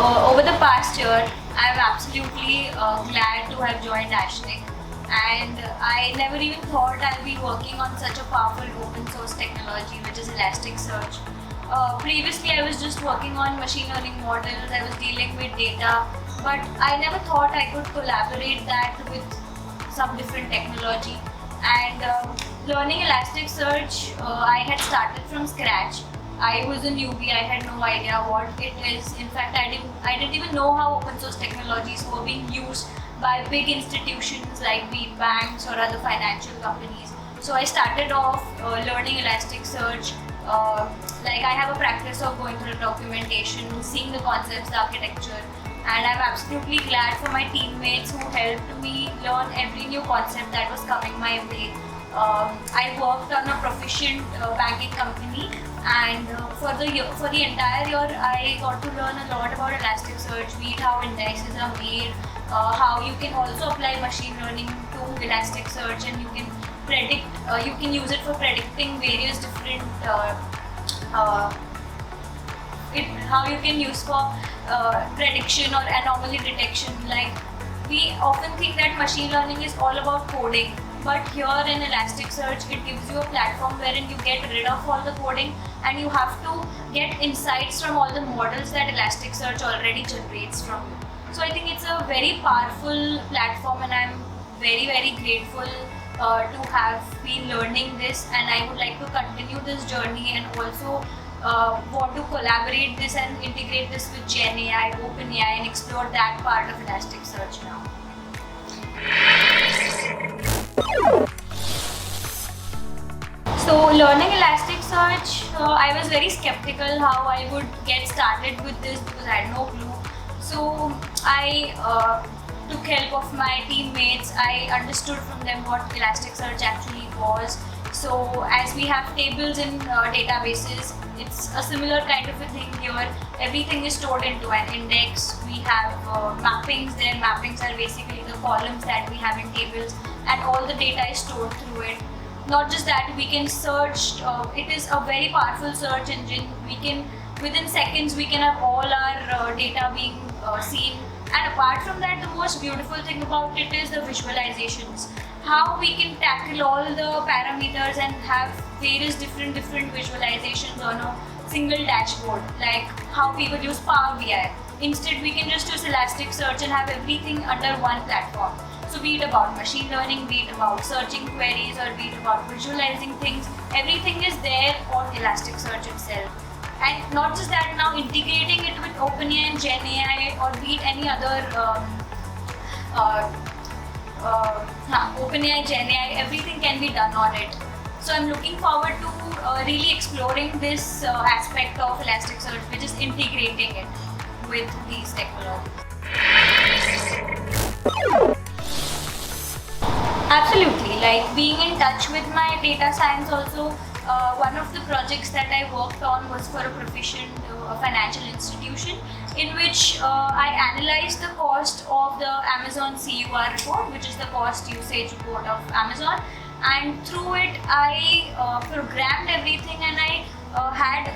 Over the past year, I'm absolutely glad to have joined Ashnik, and I never even thought I'll be working on such a powerful open source technology, which is Elasticsearch. Previously, I was just working on machine learning models, I was dealing with data, but I never thought I could collaborate that with some different technology. And learning Elasticsearch, I had started from scratch. I was a newbie. I had no idea what it is. In fact, I didn't even know how open source technologies were being used by big institutions like big banks or other financial companies. So I started off learning Elasticsearch. Like I have a practice of going through the documentation, seeing the concepts, the architecture, and I'm absolutely glad for my teammates who helped me learn every new concept that was coming my way. I worked on a proficient banking company, and for the entire year, I got to learn a lot about Elasticsearch, be it how indexes are made, how you can also apply machine learning to Elasticsearch, and you can predict. You can use it for predicting various different. How you can use for prediction or anomaly detection. Like we often think that machine learning is all about coding, but here in Elasticsearch, it gives you a platform wherein you get rid of all the coding and you have to get insights from all the models that Elasticsearch already generates from you. So I think it's a very powerful platform, and I'm very, very grateful to have been learning this, and I would like to continue this journey and also want to collaborate this and integrate this with GenAI, OpenAI, and explore that part of Elasticsearch now. So learning Elasticsearch, I was very skeptical how I would get started with this because I had no clue. So I took help of my teammates. I understood from them what Elasticsearch actually was. So as we have tables in databases, it's a similar kind of a thing here. Everything is stored into an index. We have mappings there. Mappings are basically the columns that we have in tables, and all the data is stored through it. Not just that, we can search. It is a very powerful search engine. We can, within seconds, we can have all our data being seen. And apart from that, the most beautiful thing about it is the visualizations. How we can tackle all the parameters and have various different visualizations on a single dashboard, like how people use Power BI. Instead, we can just use Elasticsearch and have everything under one platform. So be it about machine learning, be it about searching queries, or be it about visualizing things, everything is there on Elasticsearch itself. And not just that, now integrating it with OpenAI and GenAI, or be it any other OpenAI, GenAI, everything can be done on it. So I'm looking forward to really exploring this aspect of Elasticsearch, which is integrating it with these technologies. Absolutely, like being in touch with my data science also. One of the projects that I worked on was for a proficient financial institution, in which I analyzed the cost of the Amazon CUR report, which is the cost usage report of Amazon, and through it I programmed everything, and I had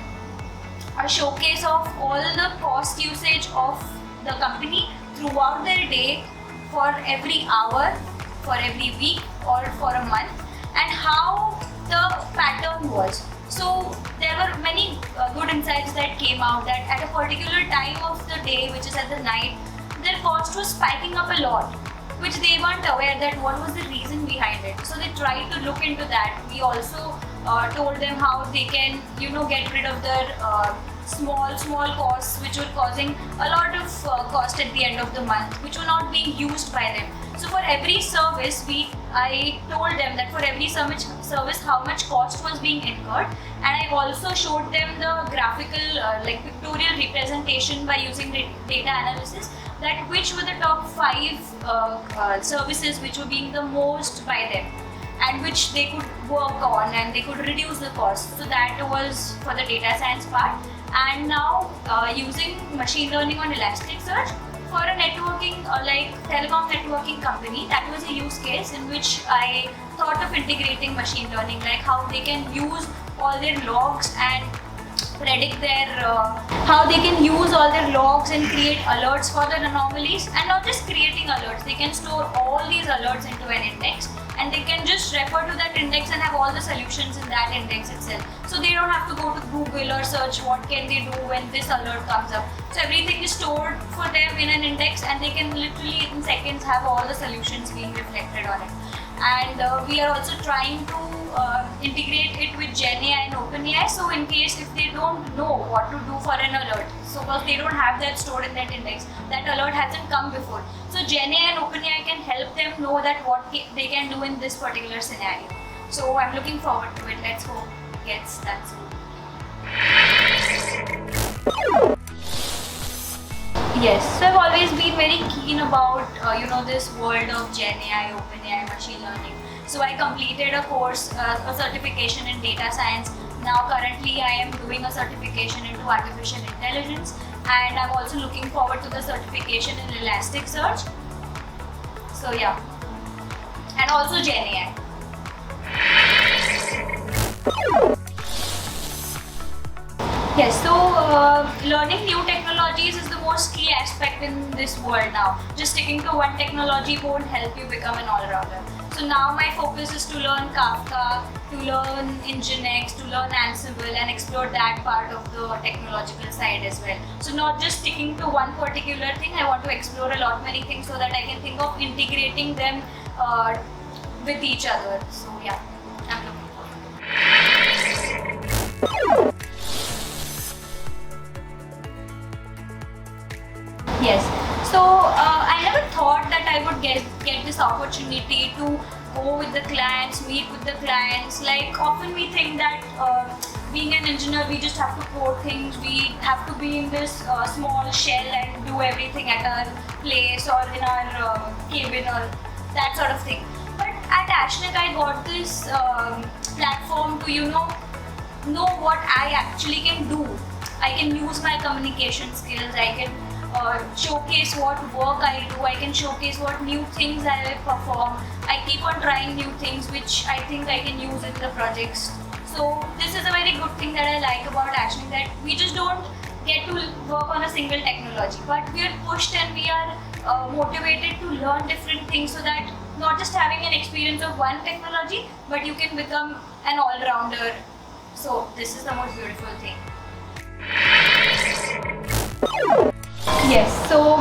a showcase of all the cost usage of the company throughout their day, for every hour, for every week, or for a month, and how the pattern was. So there were many good insights that came out, that at a particular time of the day, which is at the night, their cost was spiking up a lot, which they weren't aware that what was the reason behind it. So they tried to look into that. We also told them how they can, get rid of their small costs which were causing a lot of cost at the end of the month, which were not being used by them. So for every service, I told them that for every service how much cost was being incurred, and I also showed them the graphical pictorial representation by using data analysis, that which were the top 5 services which were being the most by them, and which they could work on and they could reduce the cost. So that was for the data science part. And now using machine learning on Elasticsearch for a networking, like telecom networking company, that was a use case in which I thought of integrating machine learning, like how they can use all their logs and predict their how they can use all their logs and create alerts for the anomalies, and not just creating alerts, they can store all these alerts into an index, and they can just refer to that index and have all the solutions in that index itself. So they don't have to go to Google or search what can they do when this alert comes up. So everything is stored for them in an index, and they can literally in seconds have all the solutions being reflected on it. And we are also trying to integrate it with GenAI and OpenAI, so in case if they don't know what to do for an alert, so because they don't have that stored in that index, that alert hasn't come before. So GenAI and OpenAI can help them know that what they can do in this particular scenario. So I'm looking forward to it. Let's hope it gets that soon. Yes, so I've always been very keen about this world of GenAI, OpenAI, machine learning. So I completed a course, a certification in data science. Now currently I am doing a certification into artificial intelligence, and I'm also looking forward to the certification in Elasticsearch. So yeah, and also GenAI. Yes, so learning new technologies is the most key aspect in this world now. Just sticking to one technology won't help you become an all-rounder. So now my focus is to learn Kafka, to learn Nginx, to learn Ansible, and explore that part of the technological side as well. So not just sticking to one particular thing, I want to explore a lot many things so that I can think of integrating them with each other. So yeah, I'm looking forward. Yes, so I never thought that I would get this opportunity to go with the clients, meet with the clients. Like often we think that being an engineer, we just have to code things, we have to be in this small shell and do everything at our place or in our cabin or that sort of thing. But at Ashnik, I got this platform to know what I actually can do. I can use my communication skills, I can showcase what work I do, I can showcase what new things I perform. I keep on trying new things which I think I can use in the projects. So this is a very good thing that I like about Ashnik, that we just don't get to work on a single technology, but we are pushed and we are motivated to learn different things, so that not just having an experience of one technology, but you can become an all-rounder. So this is the most beautiful thing. Yes, so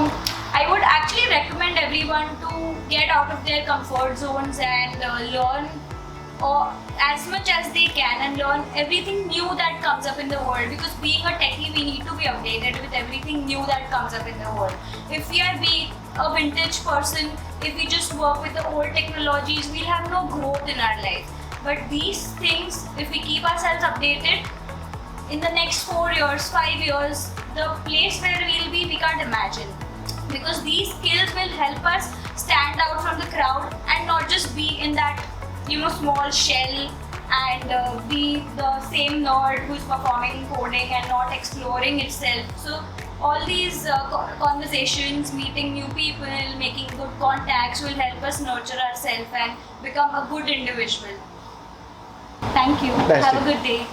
I would actually recommend everyone to get out of their comfort zones and learn as much as they can, and learn everything new that comes up in the world, because being a techie, we need to be updated with everything new that comes up in the world. If we are being a vintage person, if we just work with the old technologies, we'll have no growth in our life. But these things, if we keep ourselves updated, in the next 4 years, 5 years, the place where we'll be, we can't imagine. Because these skills will help us stand out from the crowd and not just be in that small shell and be the same nerd who's performing coding and not exploring itself. So all these conversations, meeting new people, making good contacts will help us nurture ourselves and become a good individual. Thank you. Have a good day.